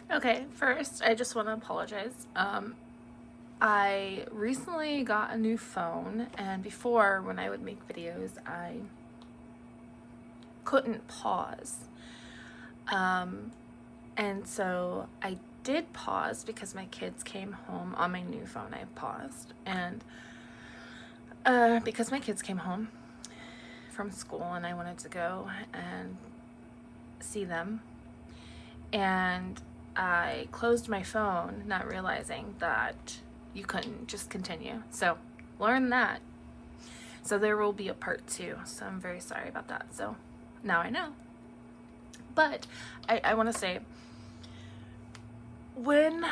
Okay, first, I just want to apologize. I recently got a new phone, and before, when I would make videos, I couldn't pause. And so I did pause because my kids came home. On my new phone, I paused. And because my kids came home from school and I wanted to go and see them. And I closed my phone, not realizing that you couldn't just continue. So learn that. So there will be a part 2. So I'm very sorry about that. So now I know. But I want to say, when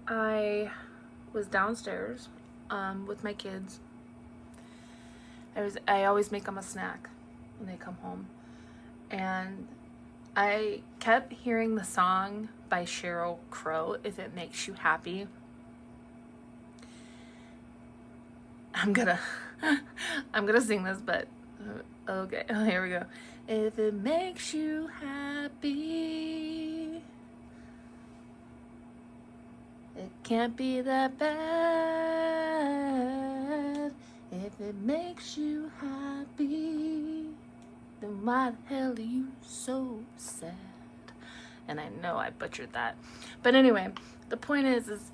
I was downstairs with my kids, I always make them a snack when they come home. And I kept hearing the song by Sheryl Crow, If It Makes You Happy. I'm gonna sing this, but okay, here we go. If it makes you happy, it can't be that bad. If it makes you happy, then why the hell are you so sad? And I know I butchered that. But anyway, the point is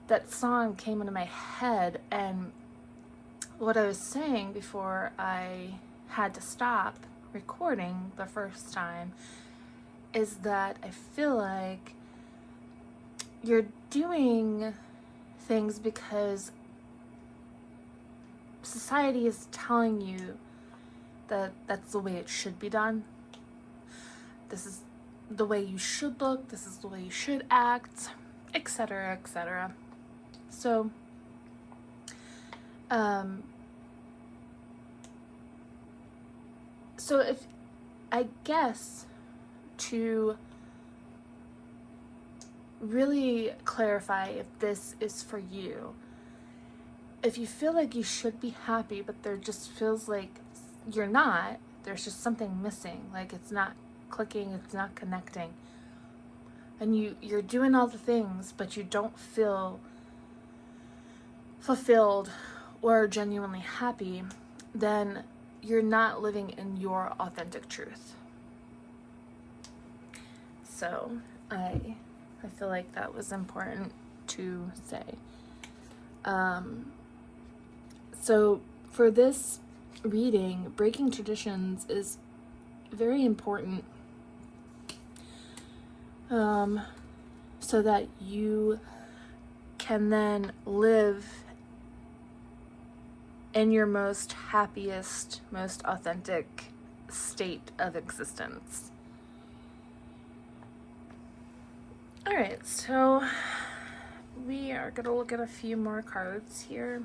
that song came into my head, and what I was saying before I had to stop recording the first time is that I feel like you're doing things because society is telling you that that's the way it should be done. This is the way you should look, this is the way you should act, etc., etc. So if I guess to really clarify if this is for you, if you feel like you should be happy but there just feels like you're not, there's just something missing, like it's not clicking, it's not connecting, and you're doing all the things but you don't feel fulfilled or genuinely happy, then you're not living in your authentic truth. So I feel like that was important to say. So for this reading, breaking traditions is very important, so that you can then live in your most happiest, most authentic state of existence. All right, so we are going to look at a few more cards here.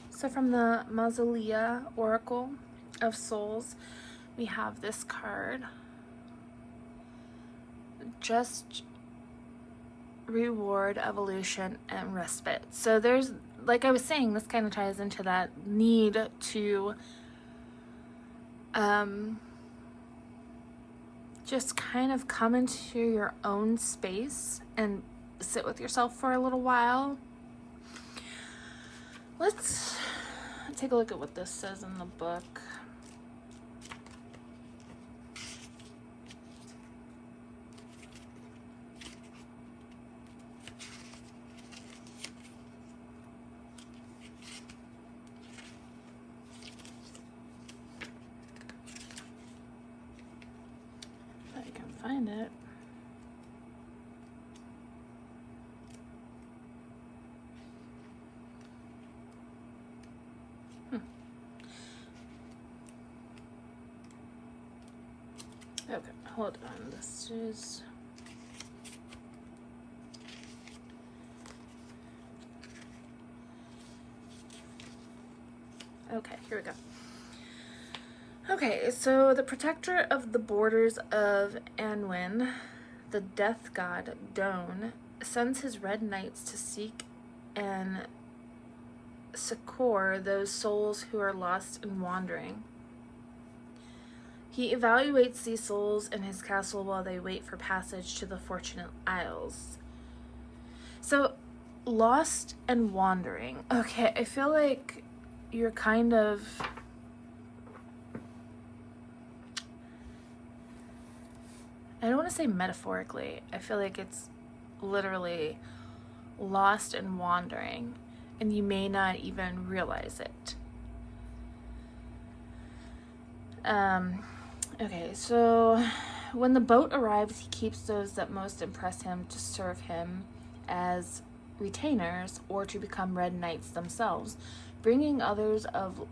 So from the Mausolea Oracle of Souls, we have this card. Just reward, evolution, and respite. So there's, like I was saying, this kind of ties into that need to just kind of come into your own space and sit with yourself for a little while. Let's take a look at what this says in the book. If I can find it. Okay, hold on. This is... Okay, here we go. Okay, so the protector of the borders of Anwen, the death god Don, sends his red knights to seek and succor those souls who are lost and wandering. He evaluates these souls in his castle while they wait for passage to the Fortunate Isles. So, lost and wandering. Okay, I feel like you're kind of... I don't want to say metaphorically. I feel like it's literally lost and wandering, and you may not even realize it. Okay, so when the boat arrives, he keeps those that most impress him to serve him as retainers or to become red knights themselves, bringing others of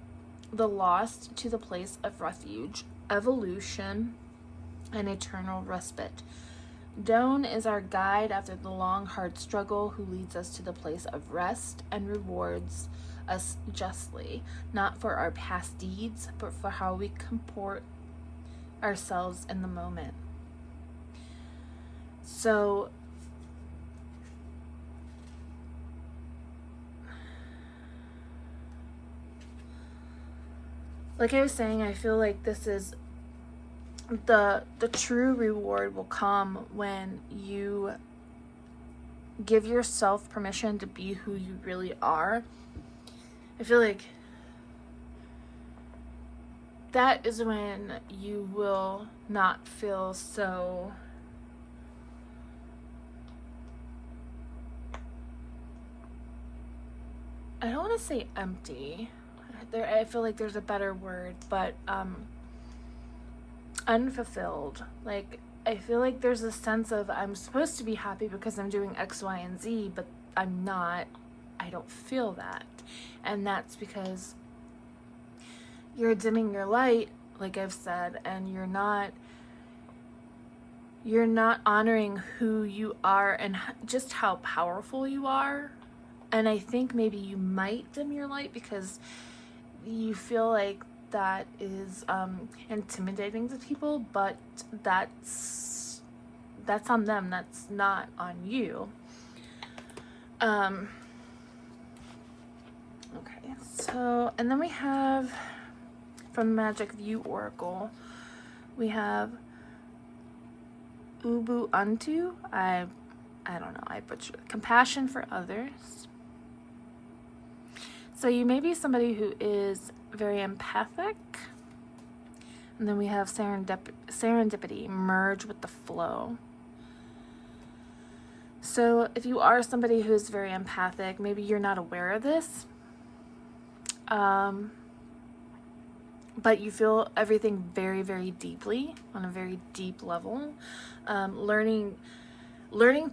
the lost to the place of refuge, evolution, and eternal respite. Doan is our guide after the long, hard struggle, who leads us to the place of rest and rewards us justly, not for our past deeds, but for how we comport ourselves in the moment. So, like I was saying, I feel like this is the true reward will come when you give yourself permission to be who you really are. I feel like that is when you will not feel so I don't want to say empty. I feel like there's a better word, but unfulfilled. Like, I feel like there's a sense of I'm supposed to be happy because I'm doing X, Y, and Z, but I'm not. I don't feel that. And that's because you're dimming your light, like I've said, and you're not honoring who you are and just how powerful you are. And I think maybe you might dim your light because you feel like that is intimidating to people, but that's on them. That's not on you. Okay, so, and then we have from the Magick of You Oracle, we have Ubuntu. I don't know, I butchered it. Compassion for others. So you may be somebody who is very empathic. And then we have serendipity, merge with the flow. So if you are somebody who is very empathic, maybe you're not aware of this, but you feel everything very, very deeply, on a very deep level. Learning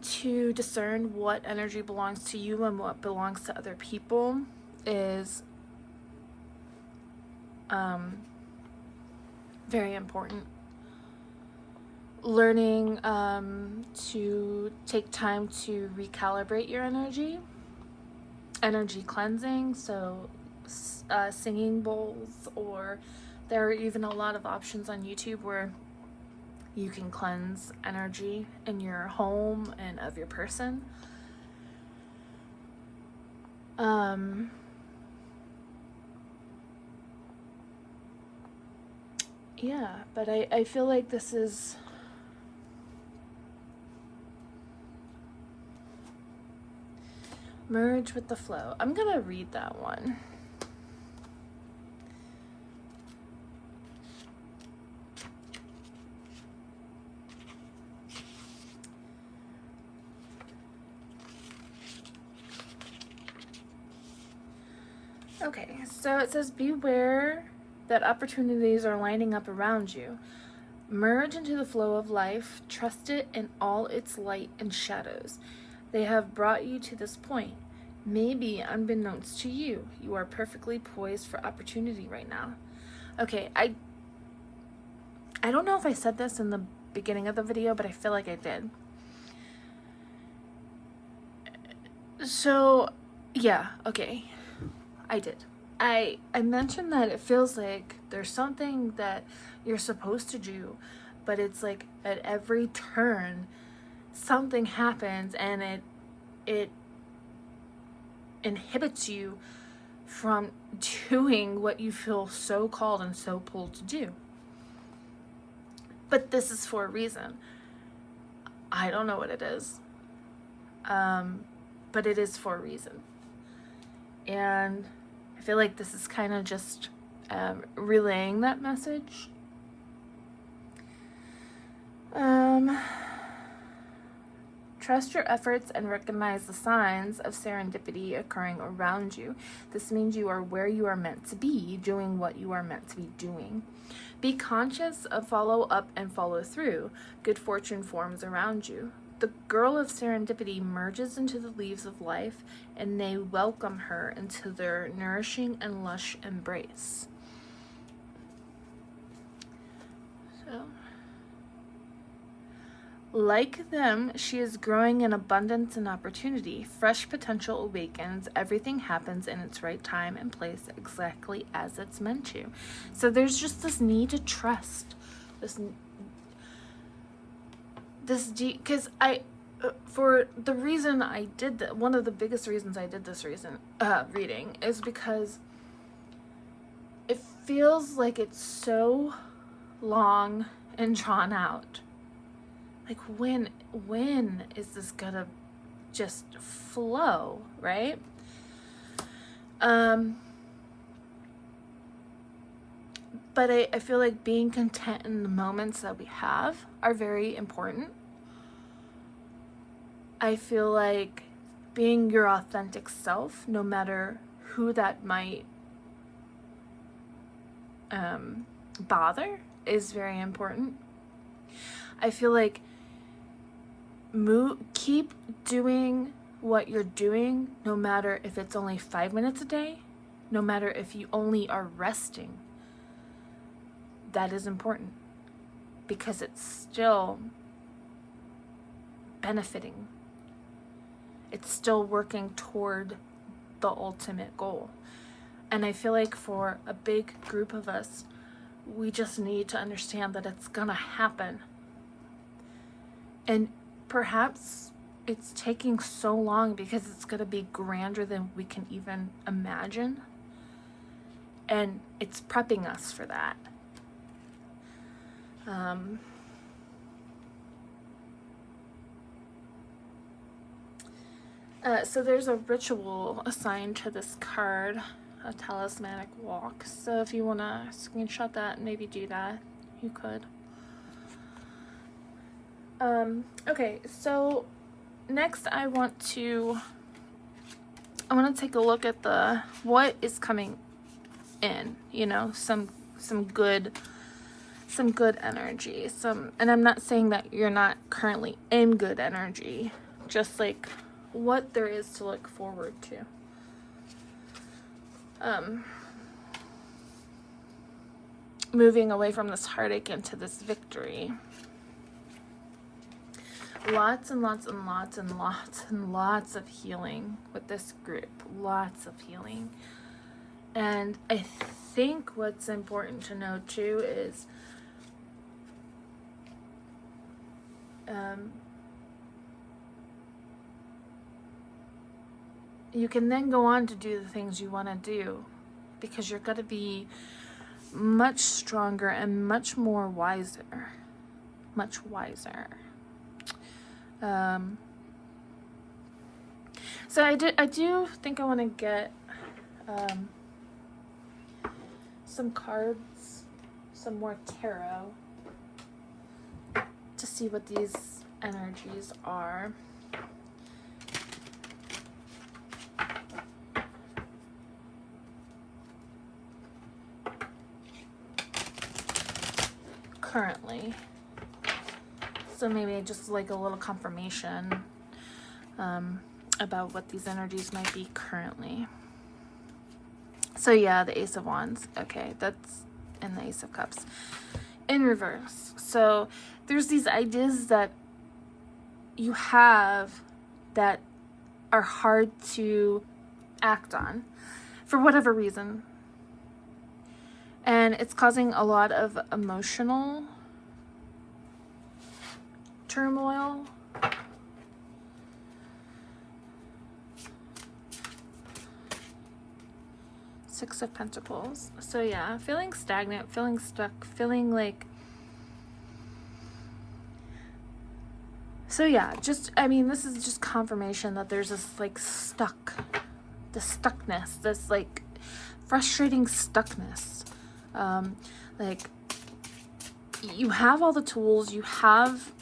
to discern what energy belongs to you and what belongs to other people is very important. Learning to take time to recalibrate your energy cleansing, so singing bowls, or there are even a lot of options on YouTube where you can cleanse energy in your home and of your person. Yeah, but I feel like this is merge with the flow. I'm gonna read that one. Okay, so it says, beware that opportunities are lining up around you. Merge into the flow of life. Trust it in all its light and shadows. They have brought you to this point. Maybe unbeknownst to you, you are perfectly poised for opportunity right now. Okay, I don't know if I said this in the beginning of the video, but I feel like I did. So, yeah, okay. I did. I mentioned that it feels like there's something that you're supposed to do, but it's like at every turn something happens and it inhibits you from doing what you feel so called and so pulled to do. But this is for a reason. I don't know what it is. But it is for a reason. And I feel like this is kind of just relaying that message. Trust your efforts and recognize the signs of serendipity occurring around you. This means you are where you are meant to be, doing what you are meant to be doing. Be conscious of follow up and follow through. Good fortune forms around you. The girl of serendipity merges into the leaves of life, and they welcome her into their nourishing and lush embrace. So, like them, she is growing in abundance and opportunity. Fresh potential awakens. Everything happens in its right time and place, exactly as it's meant to. So there's just this need to trust, this deep, because for the reason I did that, one of the biggest reasons I did this reading is because it feels like it's so long and drawn out. Like, when is this gonna just flow, right? But I feel like being content in the moments that we have are very important. I feel like being your authentic self, no matter who that might bother, is very important. I feel like keep doing what you're doing, no matter if it's only 5 minutes a day, no matter if you only are resting. That is important, because it's still benefiting. It's still working toward the ultimate goal. And I feel like for a big group of us, we just need to understand that it's gonna happen. And perhaps it's taking so long because it's going to be grander than we can even imagine. And it's prepping us for that. So there's a ritual assigned to this card, a talismanic walk. So if you want to screenshot that and maybe do that, you could. Okay, so next I want to take a look at what is coming in, some good energy, and I'm not saying that you're not currently in good energy, just like what there is to look forward to. Moving away from this heartache into this victory. Lots and lots and lots and lots and lots of healing with this group. Lots of healing. And I think what's important to know too is you can then go on to do the things you want to do, because you're going to be much stronger and much more wiser. Much wiser. So I do think I want to get some cards, some more tarot, to see what these energies are. Currently. So maybe just like a little confirmation about what these energies might be currently. So yeah, the Ace of Wands. Okay, that's in the Ace of Cups. In reverse. So there's these ideas that you have that are hard to act on for whatever reason. And it's causing a lot of emotional turmoil. Six of Pentacles. So yeah, feeling stagnant, feeling stuck, feeling like So yeah, just, I mean, this is just confirmation that there's this like this stuckness, this like frustrating stuckness. Like you have all the tools, you have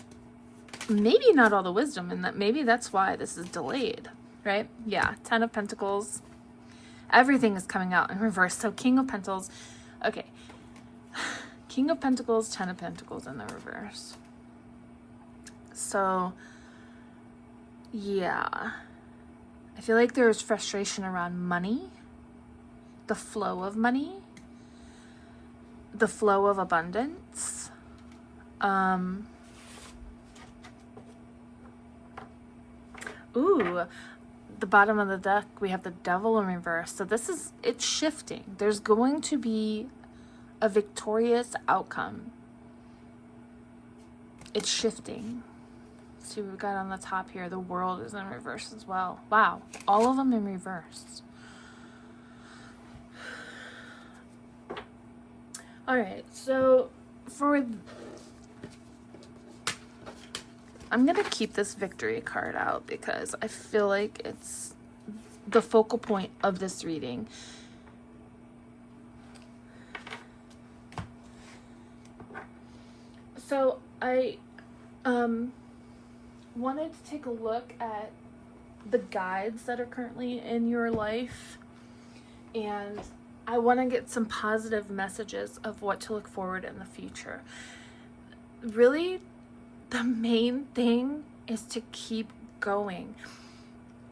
maybe not all the wisdom, and that maybe that's why this is delayed, right? Yeah, 10 of Pentacles. Everything is coming out in reverse. So King of Pentacles. Okay. King of Pentacles, 10 of Pentacles in the reverse. So, yeah. I feel like there's frustration around money, the flow of money, the flow of abundance. Ooh, the bottom of the deck, we have the Devil in reverse. So it's shifting. There's going to be a victorious outcome. It's shifting. See what we've got on the top here. The World is in reverse as well. Wow, all of them in reverse. All right, so I'm going to keep this victory card out because I feel like it's the focal point of this reading. So I wanted to take a look at the guides that are currently in your life, and I want to get some positive messages of what to look forward in the future. Really, the main thing is to keep going.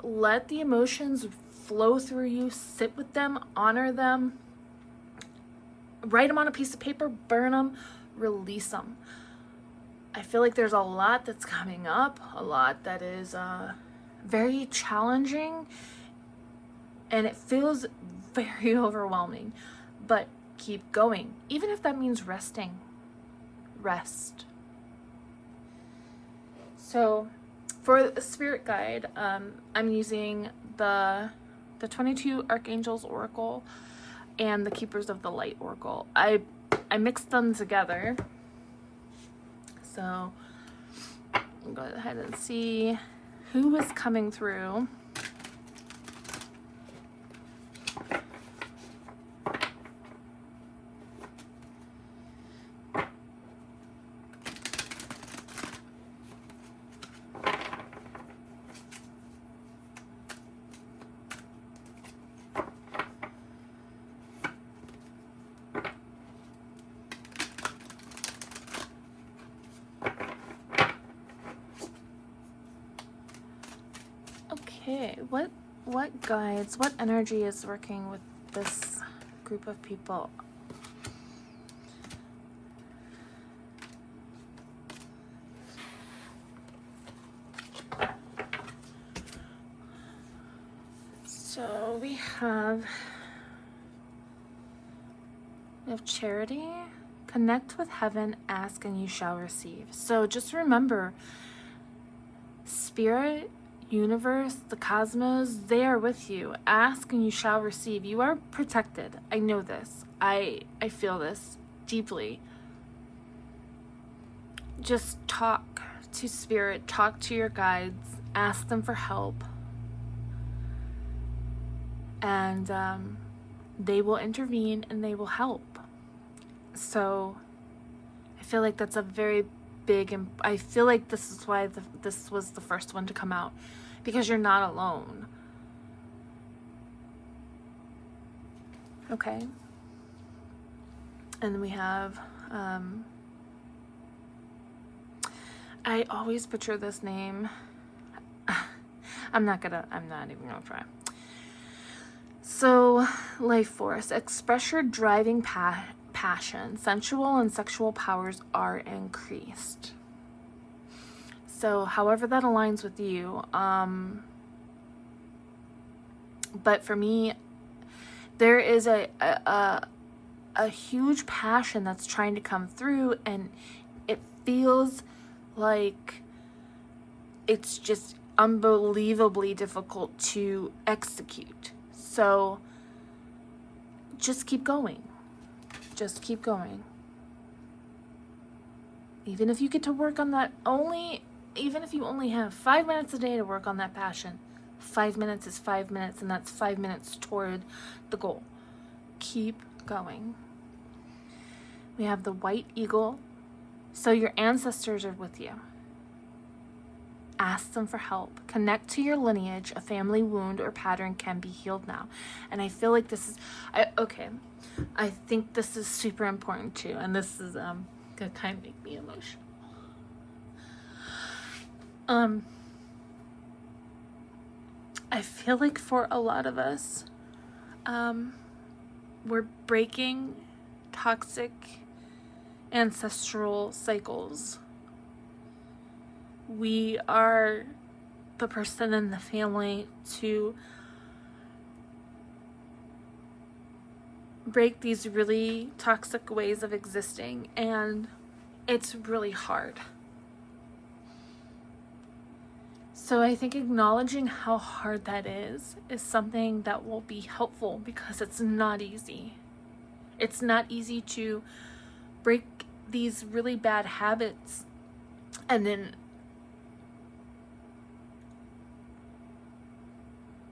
Let the emotions flow through you, sit with them, honor them, write them on a piece of paper, burn them, release them. I feel like there's a lot that's coming up, a lot that is very challenging, and it feels very overwhelming, but keep going, even if that means resting. Rest. So for the spirit guide, I'm using the 22 Archangels Oracle and the Keepers of the Light Oracle. I mixed them together. So I'll go ahead and see who is coming through. Okay, what guides, what energy is working with this group of people? So we have charity, connect with heaven, ask and you shall receive. So just remember, spirit, universe, the cosmos, they are with you. Ask and you shall receive. You are protected. I know this. I feel this deeply. Just talk to spirit, talk to your guides, ask them for help, and they will intervene and they will help. So I feel like that's a very big, and I feel like this is why this was the first one to come out, because you're not alone. Okay. And we have I always butcher this name. I'm not even gonna try. So, life force, express your driving passion. Sensual and sexual powers are increased. So, however that aligns with you. But for me, there is a huge passion that's trying to come through, and it feels like it's just unbelievably difficult to execute. So just keep going. Just keep going. Even if you get to work on that only even if you only have 5 minutes a day to work on that passion, 5 minutes is 5 minutes, and that's 5 minutes toward the goal. Keep going. We have the white eagle. So your ancestors are with you. Ask them for help. Connect to your lineage. A family wound or pattern can be healed now. And I feel like this is, I think this is super important too. And this is gonna kind of make me emotional. I feel like for a lot of us, we're breaking toxic ancestral cycles. We are the person in the family to break these really toxic ways of existing, and it's really hard. So I think acknowledging how hard that is something that will be helpful, because it's not easy. It's not easy to break these really bad habits and then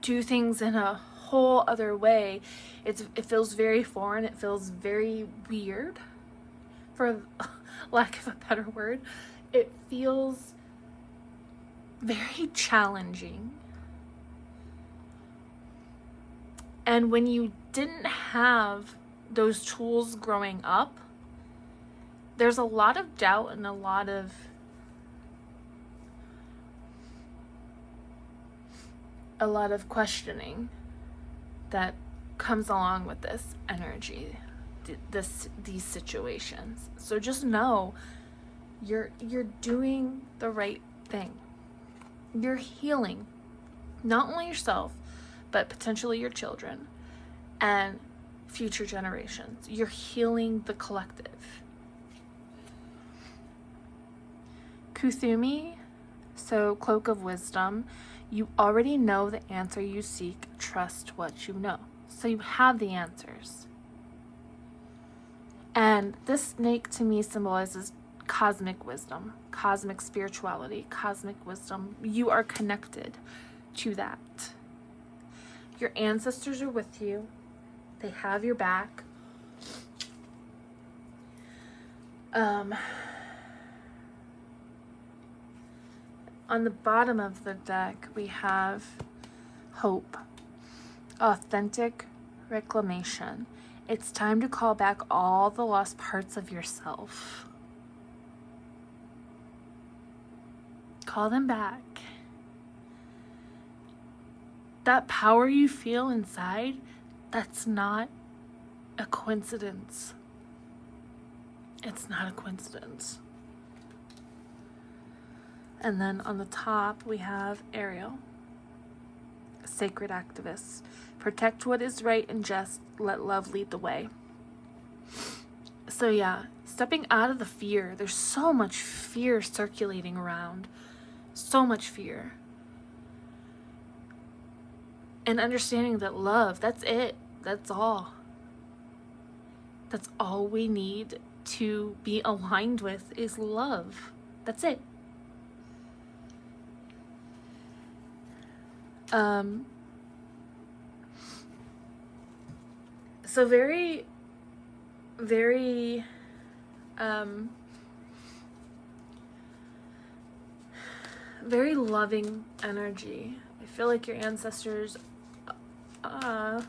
do things in a whole other way. It feels very foreign. It feels very weird, for lack of a better word. It feels very challenging. And when you didn't have those tools growing up, there's a lot of doubt and a lot of questioning that comes along with this energy, these situations. So just know you're doing the right thing. You're healing not only yourself, but potentially your children and future generations. You're healing the collective. Kuthumi, so cloak of wisdom. You already know the answer you seek. Trust what you know. So you have the answers. And this snake to me symbolizes cosmic wisdom, cosmic spirituality, cosmic wisdom. You are connected to that. Your ancestors are with you. They have your back. On the bottom of the deck, we have hope, authentic reclamation. It's time to call back all the lost parts of yourself. Call them back. That power you feel inside, that's not a coincidence. It's not a coincidence. And then on the top, we have Ariel, sacred activist. Protect what is right and just. Let love lead the way. So yeah, stepping out of the fear. There's so much fear circulating around. So much fear. And understanding that love, that's it. That's all. That's all we need to be aligned with is love. That's it. So very, very, very loving energy. I feel like your ancestors, are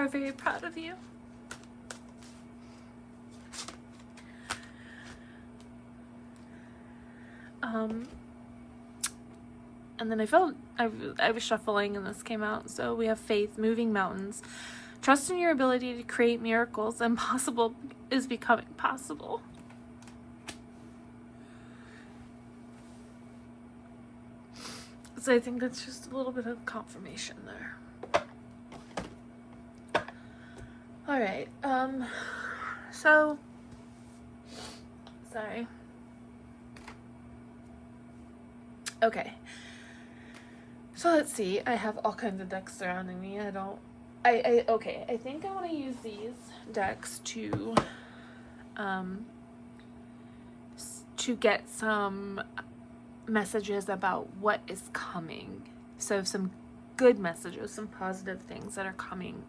very proud of you. And then I was shuffling and this came out. So we have faith, moving mountains. Trust in your ability to create miracles. Impossible is becoming possible. So I think that's just a little bit of confirmation there. All right. So, sorry. Okay. So let's see. I have all kinds of decks surrounding me. Okay. I think I want to use these decks to to get some messages about what is coming. So some good messages, some positive things that are coming.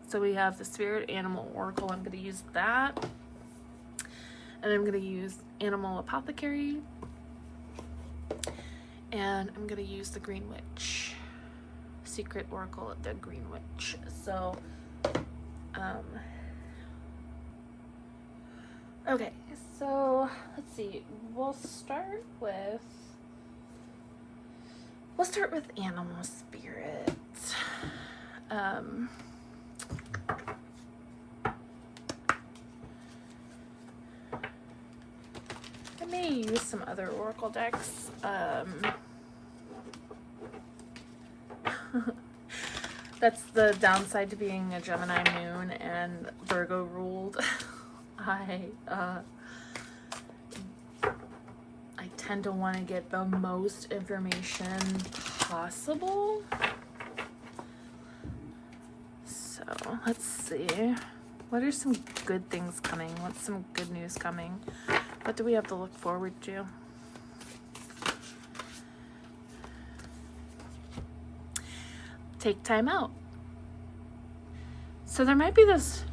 So we have the Spirit Animal Oracle. I'm going to use that. And I'm going to use Animal Apothecary. And I'm going to use the Green Witch. Secret Oracle of the Green Witch. So, okay. So, let's see. We'll start with Animal Spirit. I may use some other Oracle decks. That's the downside to being a Gemini moon and Virgo ruled. I tend to want to get the most information possible. So let's see. What are some good things coming? What's some good news coming? What do we have to look forward to? Take time out. So there might be this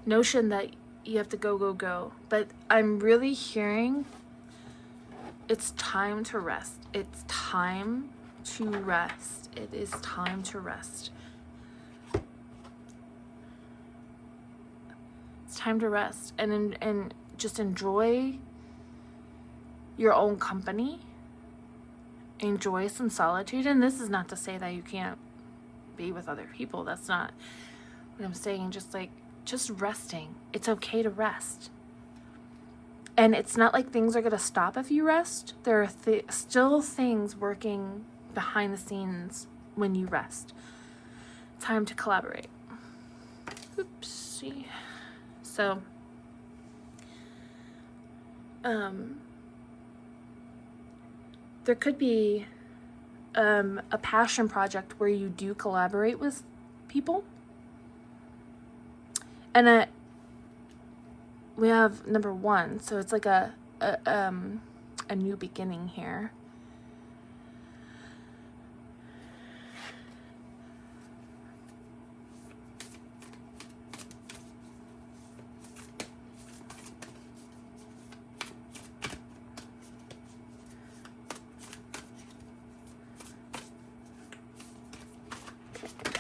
notion that you have to go, but I'm really hearing it's time to rest. It's time to rest. It is time to rest. It's time to rest and just enjoy your own company. Enjoy some solitude. And this is not to say that you can't be with other people. That's not what I'm saying. Just resting. It's okay to rest. And it's not like things are going to stop if you rest. There are still things working behind the scenes when you rest. Time to collaborate. Oopsie. So, there could be a passion project where you do collaborate with people. And we have number 1, so it's like a new beginning here.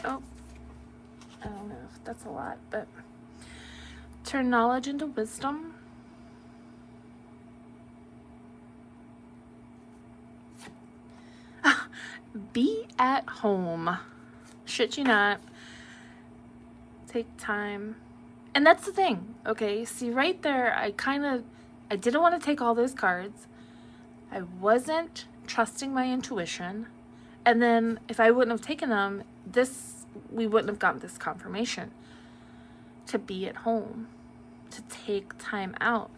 Oh, I don't know if that's a lot, but turn knowledge into wisdom. Be at home. Shit you not. Take time. And that's the thing, okay? See, right there, I didn't want to take all those cards. I wasn't trusting my intuition. And then if I wouldn't have taken them, we wouldn't have gotten this confirmation. To be at home. To take time out.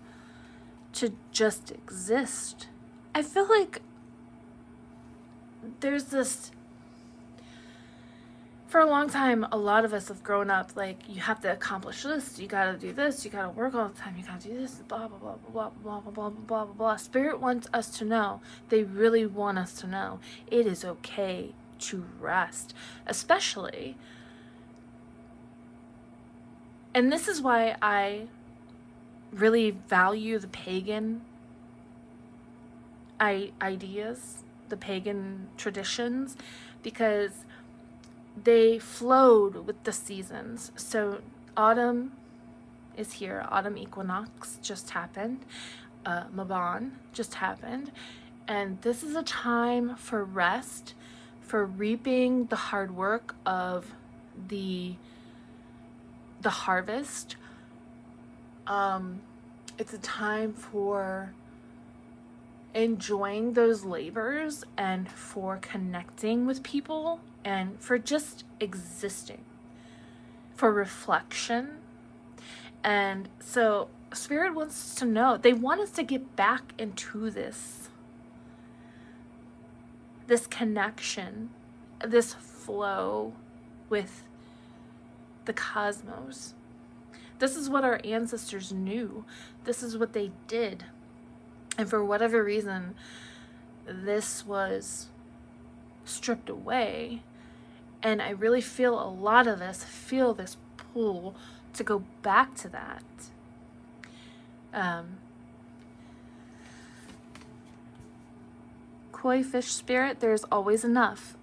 To just exist. I feel like there's this, for a long time, a lot of us have grown up like, you have to accomplish this, you gotta do this, you gotta work all the time, you gotta do this, blah, blah, blah, blah, blah, blah, blah, blah, blah, blah. Spirit wants us to know, they really want us to know, it is okay to rest, especially, and this is why I really value the pagan ideas, the pagan traditions, because they flowed with the seasons. So autumn is here. Autumn equinox just happened. Maban just happened. And this is a time for rest, for reaping the hard work of the harvest. It's a time for enjoying those labors and for connecting with people and for just existing, for reflection. And so Spirit wants us to know, they want us to get back into this connection, this flow with the cosmos. This is what our ancestors knew. This is what they did. And for whatever reason, this was stripped away. And I really feel a lot of this, feel this pull to go back to that. Koi fish spirit, there's always enough.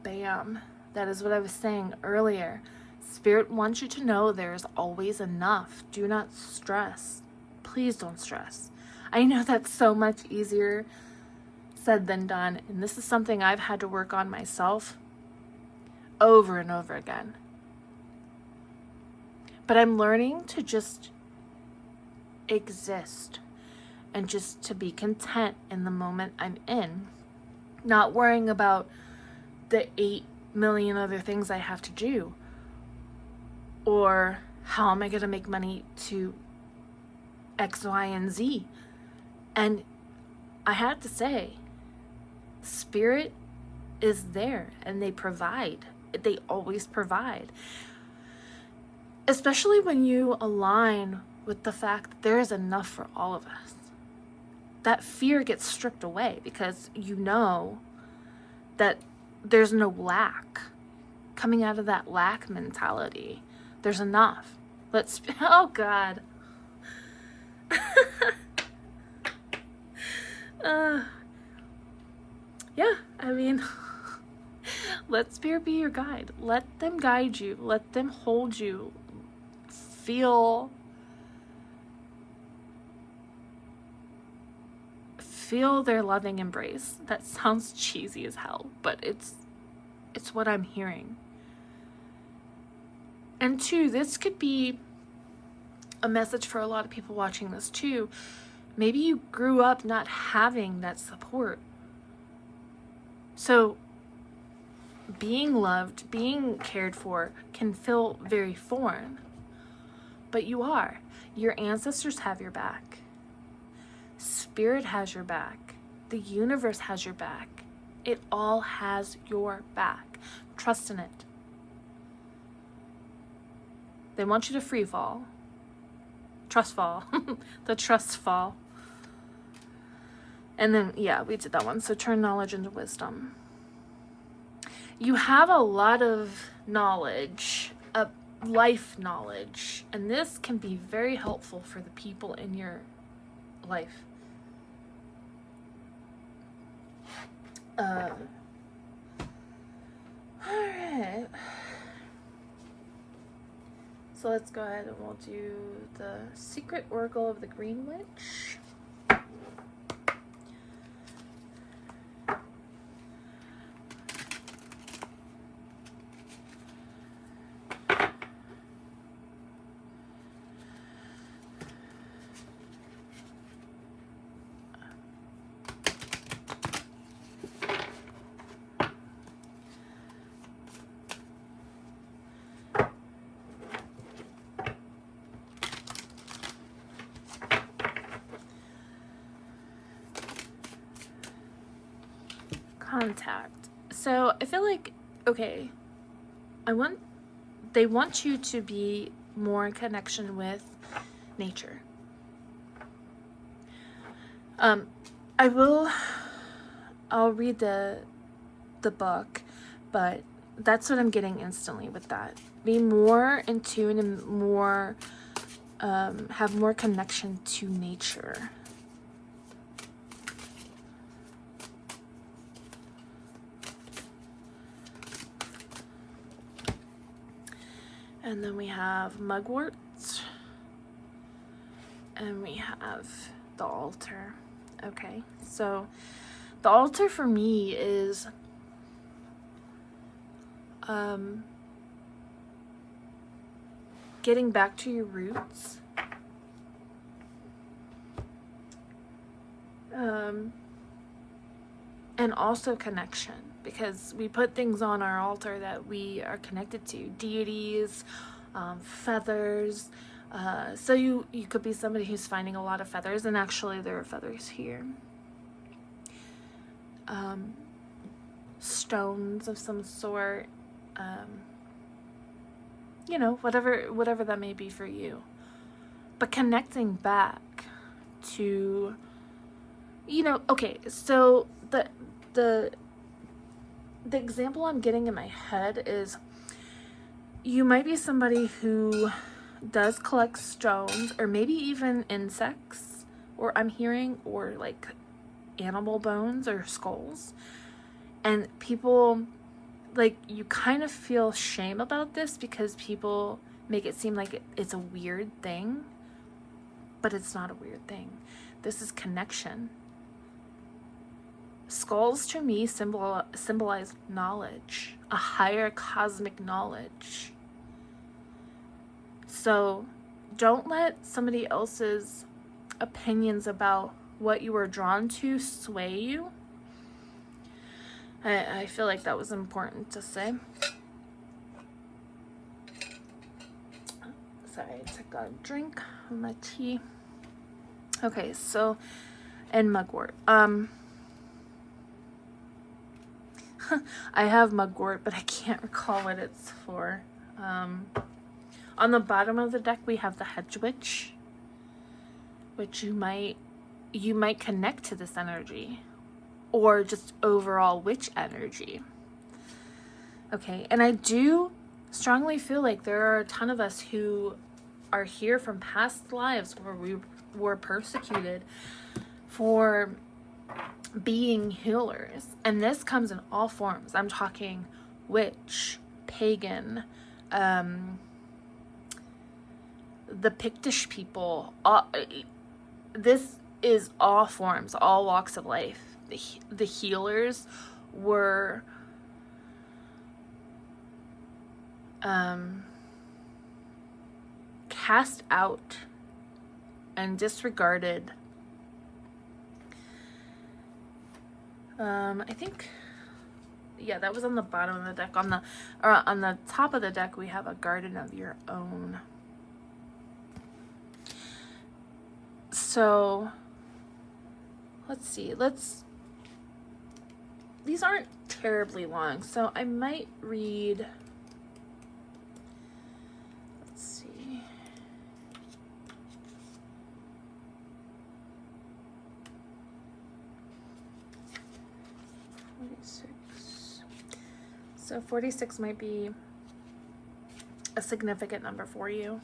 Bam. That is what I was saying earlier. Spirit wants you to know there's always enough. Do not stress. Please don't stress. I know that's so much easier said than done, and this is something I've had to work on myself over and over again. But I'm learning to just exist and just to be content in the moment I'm in, not worrying about the 8 million other things I have to do, or how am I going to make money to X, Y, and Z. And I had to say, Spirit is there, and they provide. They always provide. Especially when you align with the fact that there is enough for all of us. That fear gets stripped away because you know that there's no lack. Coming out of that lack mentality, there's enough. Oh God. Yeah, I mean, let Spirit be your guide. Let them guide you. Let them hold you. Feel their loving embrace. That sounds cheesy as hell, but it's what I'm hearing. And two, this could be a message for a lot of people watching this too. Maybe you grew up not having that support. So being loved, being cared for can feel very foreign. But you are. Your ancestors have your back. Spirit has your back. The universe has your back. It all has your back. Trust in it. They want you to free fall. Trust fall. The trust fall. And then, yeah, we did that one. So turn knowledge into wisdom. You have a lot of knowledge, life knowledge, and this can be very helpful for the people in your life. All right. So let's go ahead and we'll do the Secret Oracle of the Green Witch. Contact. So I feel like, okay, they want you to be more in connection with nature. I'll read the book, but that's what I'm getting instantly with that. Be more in tune and more, have more connection to nature. And then we have mugwort. And we have the altar. Okay, so the altar for me is getting back to your roots. And also connection, because we put things on our altar that we are connected to. Deities, feathers. So you could be somebody who's finding a lot of feathers, and actually there are feathers here. Stones of some sort. you know, whatever that may be for you. But connecting back to, you know, okay, so the example I'm getting in my head is, you might be somebody who does collect stones, or maybe even insects, or I'm hearing, or like animal bones or skulls, and people, like, you kind of feel shame about this because people make it seem like it's a weird thing, but it's not a weird thing. This is connection. Skulls to me symbolize knowledge, a higher cosmic knowledge. So don't let somebody else's opinions about what you were drawn to sway you. I feel like that was important to say. Sorry, I took a drink of my tea. Okay, so, and mugwort. I have mugwort, but I can't recall what it's for. On the bottom of the deck, we have the hedge witch, which you might connect to this energy, or just overall witch energy. Okay, and I do strongly feel like there are a ton of us who are here from past lives where we were persecuted for being healers, and this comes in all forms. I'm talking witch, pagan, the Pictish people. This is all forms, all walks of life. The healers were cast out and disregarded. I think, yeah, that was on the bottom of the deck. On the top of the deck, we have a garden of your own. So let's see. These aren't terribly long, so I might read. Let's see. So 46 might be a significant number for you.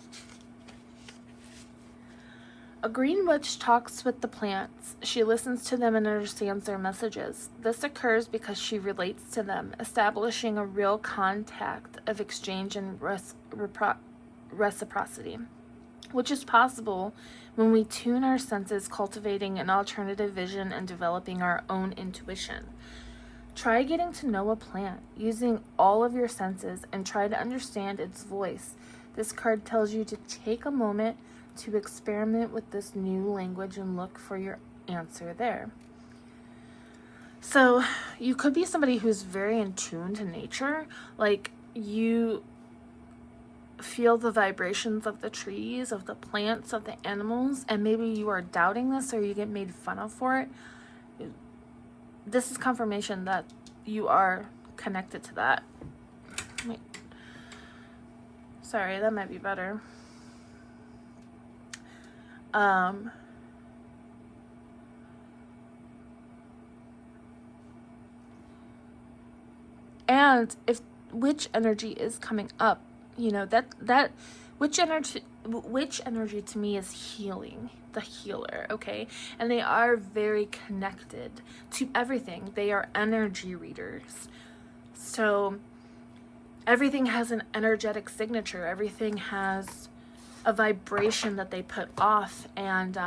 A green witch talks with the plants. She listens to them and understands their messages. This occurs because she relates to them, establishing a real contact of exchange and reciprocity, which is possible when we tune our senses, cultivating an alternative vision and developing our own intuition. Try getting to know a plant using all of your senses and try to understand its voice. This card tells you to take a moment to experiment with this new language and look for your answer there. So you could be somebody who's very in tune to nature, like you feel the vibrations of the trees, of the plants, of the animals, and maybe you are doubting this or you get made fun of for it. This is confirmation that you are connected to that. Wait. Sorry, that might be better. And if witch energy is coming up, you know, that witch energy to me is healing, the healer, okay? And they are very connected to everything. They are energy readers. So everything has an energetic signature. Everything has a vibration that they put off, and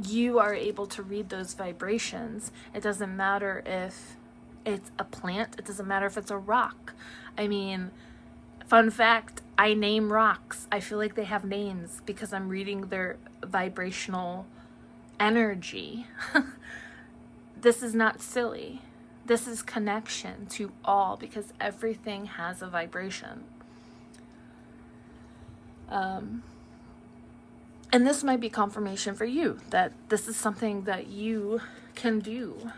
you are able to read those vibrations. It doesn't matter if it's a plant. It doesn't matter if it's a rock. I mean, fun fact, I name rocks. I feel like they have names because I'm reading their vibrational energy. This is not silly. This is connection to all, because everything has a vibration. And this might be confirmation for you that this is something that you can do.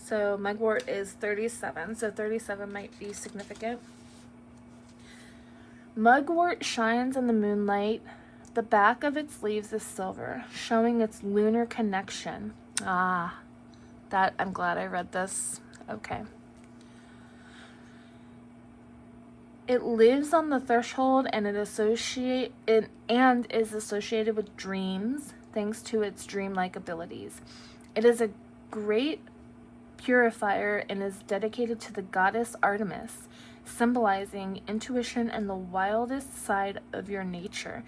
So mugwort is 37, so 37 might be significant. Mugwort shines in the moonlight. The back of its leaves is silver, showing its lunar connection. Ah, that, I'm glad I read this. Okay. It lives on the threshold and is associated with dreams, thanks to its dreamlike abilities. It is a great purifier and is dedicated to the goddess Artemis, symbolizing intuition and the wildest side of your nature.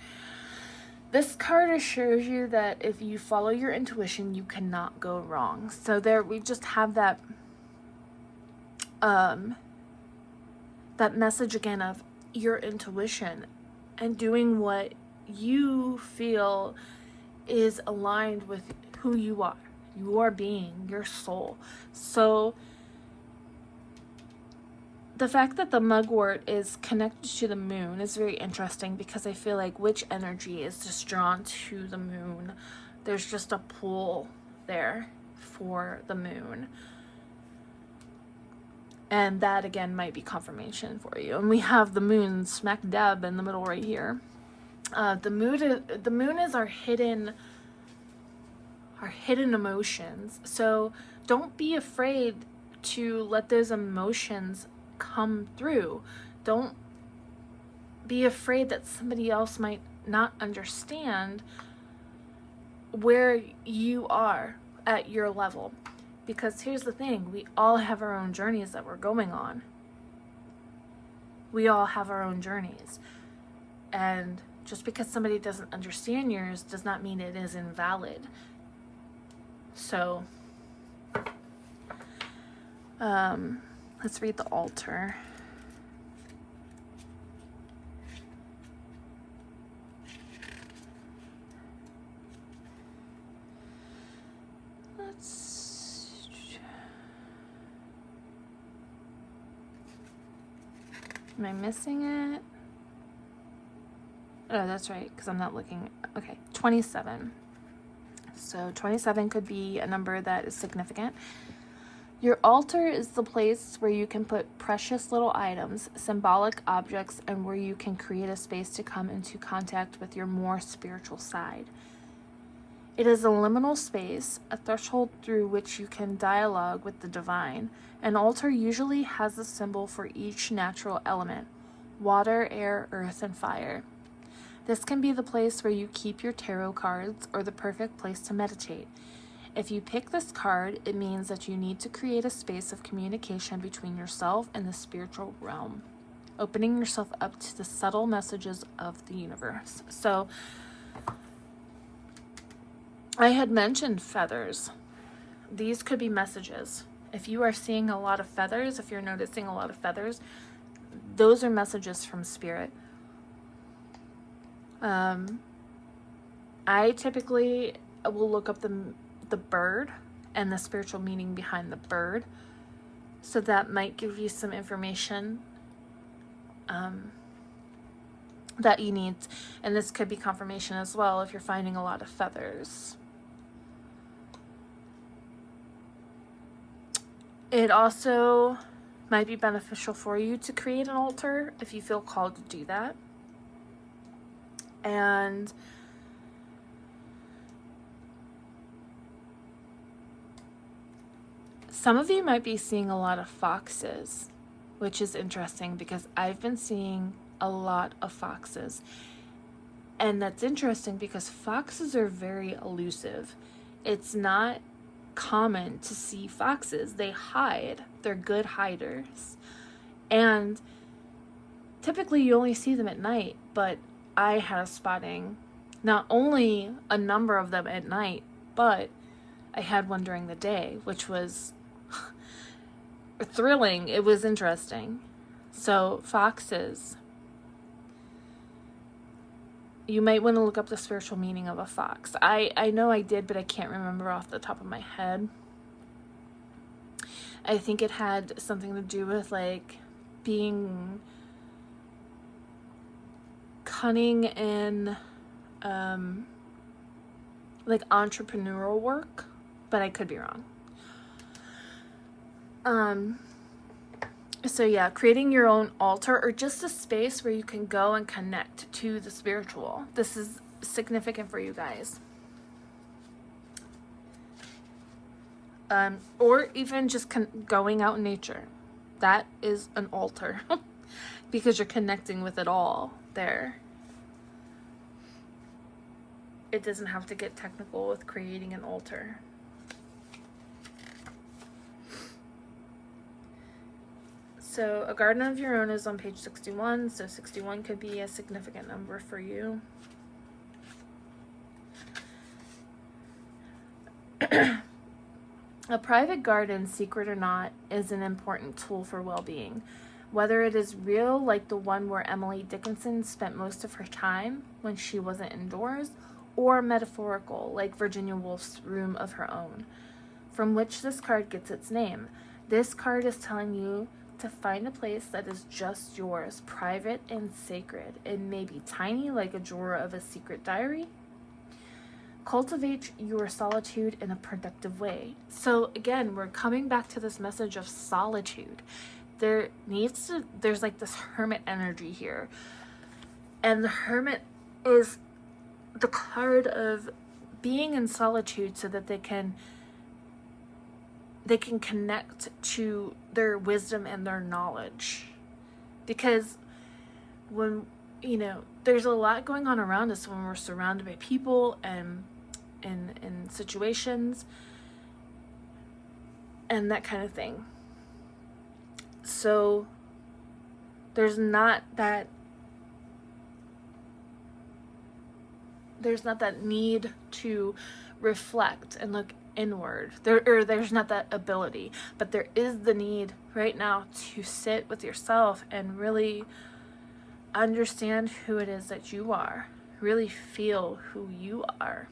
This card assures you that if you follow your intuition, you cannot go wrong. So there we just have that that message again of your intuition and doing what you feel is aligned with who you are, your being, your soul. So the fact that the mugwort is connected to the moon is very interesting, because I feel like witch energy is just drawn to the moon. There's just a pull there for the moon. And that again might be confirmation for you. And we have the moon smack dab in the middle right here. The moon is our hidden emotions. So don't be afraid to let those emotions come through. Don't be afraid that somebody else might not understand where you are at your level. Because here's the thing, we all have our own journeys that we're going on. We all have our own journeys. And just because somebody doesn't understand yours does not mean it is invalid. So, let's read the altar. Am I missing it? Oh, that's right, because I'm not looking. Okay, 27. So 27 could be a number that is significant. Your altar is the place where you can put precious little items, symbolic objects, and where you can create a space to come into contact with your more spiritual side. It is a liminal space, a threshold through which you can dialogue with the divine. An altar usually has a symbol for each natural element: water, air, earth, and fire. This can be the place where you keep your tarot cards or the perfect place to meditate. If you pick this card, it means that you need to create a space of communication between yourself and the spiritual realm, opening yourself up to the subtle messages of the universe. So, I had mentioned feathers. These could be messages. If you are seeing a lot of feathers, if you're noticing a lot of feathers, those are messages from spirit. I typically will look up the bird and the spiritual meaning behind the bird. So that might give you some information that you need. And this could be confirmation as well if you're finding a lot of feathers. It also might be beneficial for you to create an altar if you feel called to do that. And some of you might be seeing a lot of foxes, which is interesting because I've been seeing a lot of foxes. And that's interesting because foxes are very elusive. It's not common to see foxes. They hide. They're good hiders. And typically you only see them at night, but I had a spotting, not only a number of them at night, but I had one during the day, which was thrilling. It was interesting. So foxes, you might want to look up the spiritual meaning of a fox. I know I did, but I can't remember off the top of my head. I think it had something to do with like being cunning in like entrepreneurial work, but I could be wrong. So yeah, creating your own altar or just a space where you can go and connect to the spiritual. This is significant for you guys. Or even just going out in nature. That is an altar because you're connecting with it all there. It doesn't have to get technical with creating an altar. So a garden of your own is on page 61. So 61 could be a significant number for you. A private garden, secret or not, is an important tool for well-being. Whether it is real, like the one where Emily Dickinson spent most of her time when she wasn't indoors, or metaphorical, like Virginia Woolf's room of her own, from which this card gets its name. This card is telling you to find a place that is just yours, private and sacred. It may be tiny, like a drawer of a secret diary. Cultivate your solitude in a productive way. So again, we're coming back to this message of solitude. There's like this hermit energy here. And the hermit is the card of being in solitude so that they can connect to their wisdom and their knowledge. Because when, there's a lot going on around us when we're surrounded by people and in situations and that kind of thing. So there's not that need to reflect and look inward. There's not that ability, but there is the need right now to sit with yourself and really understand who it is that you are. Really feel who you are.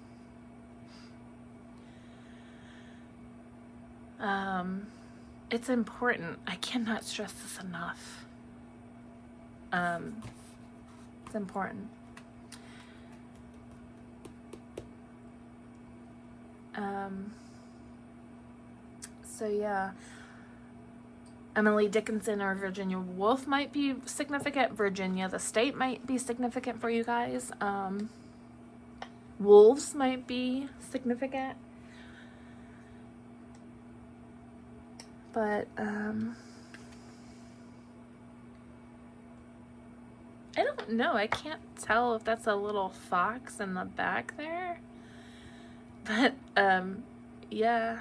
It's important. I cannot stress this enough. It's important. So yeah, Emily Dickinson or Virginia Woolf might be significant. Virginia, the state, might be significant for you guys. Wolves might be significant. But, I don't know. I can't tell if that's a little fox in the back there. But, yeah.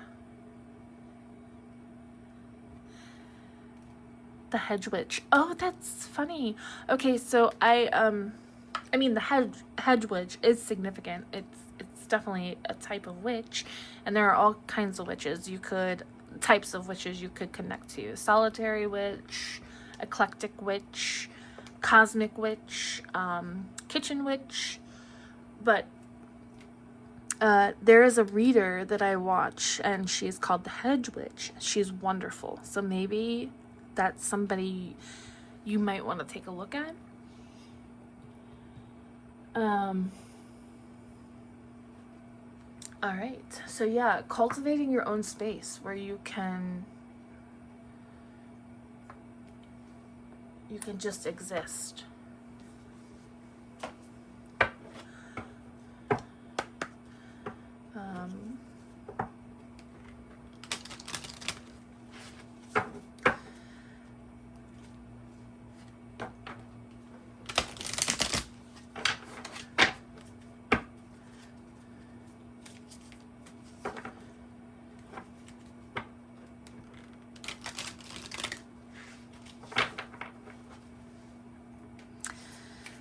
The hedge witch. Oh, that's funny. Okay, so the hedge witch is significant. It's definitely a type of witch, and there are all kinds of witches types of witches you could connect to. Solitary witch, eclectic witch, cosmic witch, kitchen witch. But there is a reader that I watch, and she's called the Hedge Witch. She's wonderful. So maybe that's somebody you might want to take a look at. All right. So yeah, cultivating your own space where you can just exist.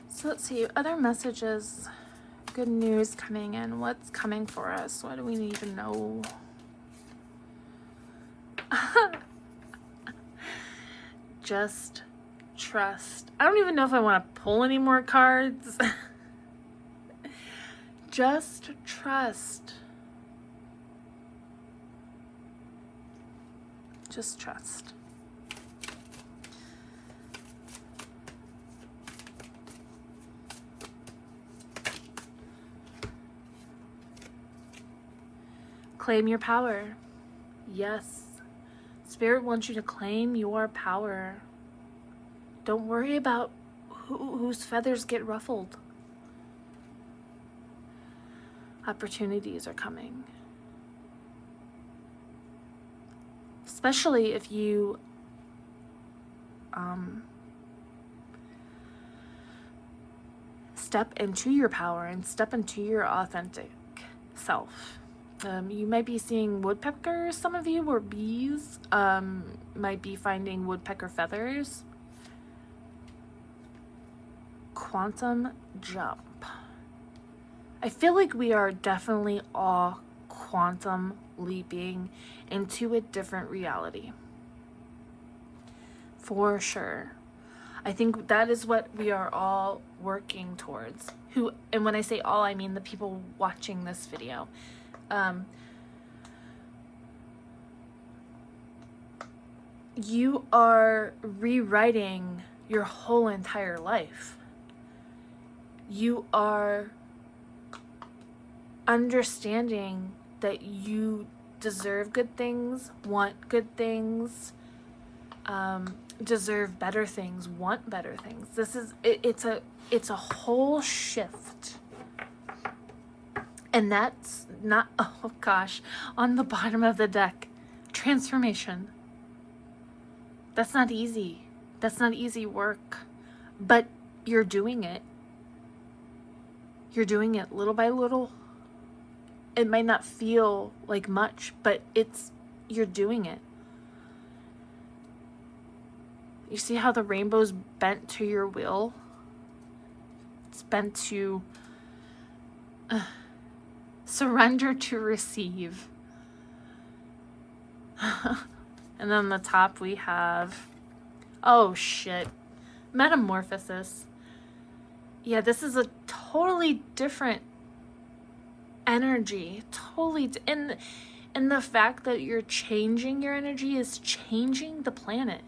So let's see, other messages, good news coming in. What's coming for us? What do we need to know? Just trust. I don't even know if I want to pull any more cards. Just trust. Just trust. Claim your power. Yes. Spirit wants you to claim your power. Don't worry about whose feathers get ruffled. Opportunities are coming. Especially if you step into your power and step into your authentic self. You might be seeing woodpeckers, some of you, or bees. Might be finding woodpecker feathers. Quantum jump. I feel like we are definitely all quantum leaping into a different reality. For sure. I think that is what we are all working towards. And when I say all, I mean the people watching this video. You are rewriting your whole entire life. You are understanding that you deserve good things, want good things, deserve better things, want better things. It's a whole shift. And that's not, oh gosh, on the bottom of the deck, transformation. That's not easy. That's not easy work, but you're doing it. You're doing it little by little. It might not feel like much, but you're doing it. You see how the rainbow's bent to your will? It's bent to surrender to receive. And then on the top we have, oh shit, metamorphosis. Yeah, this is a totally different energy. Totally. And the fact that you're changing your energy is changing the planet.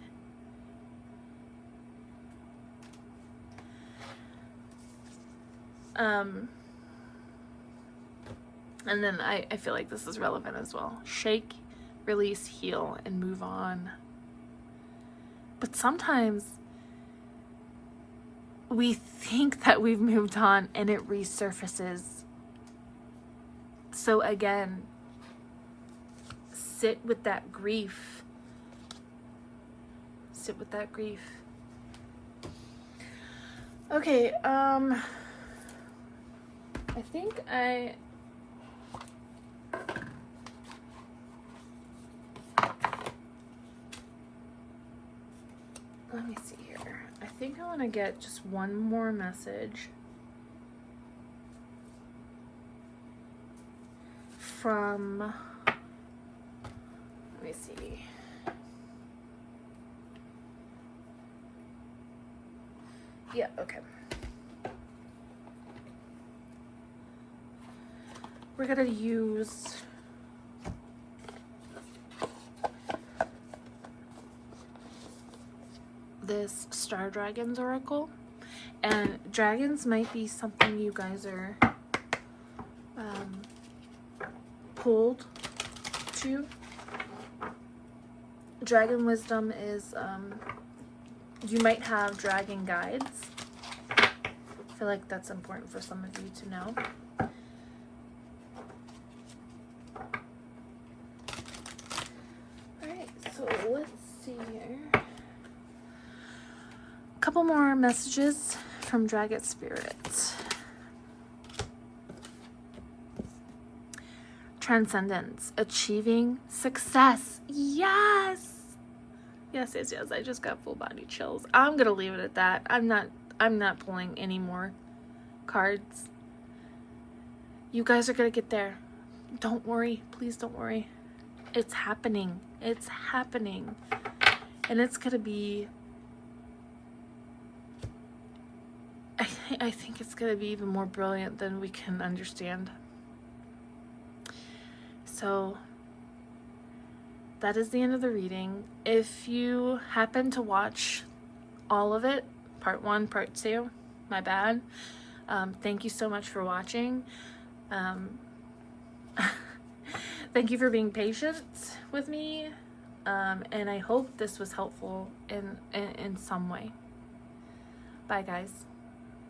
And then I feel like this is relevant as well. Shake, release, heal, and move on. But sometimes we think that we've moved on and it resurfaces. So again, sit with that grief. Sit with that grief. Okay, I think let me see here. I think I want to get just one more message from, let me see. Yeah, okay. We're gonna use this Star Dragons Oracle, and dragons might be something you guys are pulled to. Dragon wisdom is you might have dragon guides. I feel like that's important for some of you to know. Alright, so let's see here. A couple more messages from Dragon Spirit. Transcendence, achieving success. Yes! Yes, yes, yes. I just got full body chills. I'm gonna leave it at that. I'm not pulling any more cards. You guys are gonna get there. Don't worry. Please don't worry. It's happening. It's happening. And it's gonna be, I think it's gonna be even more brilliant than we can understand. So that is the end of the reading. If you happen to watch all of it, part 1, part 2, my bad. Thank you so much for watching. Thank you for being patient with me. And I hope this was helpful in some way. Bye, guys.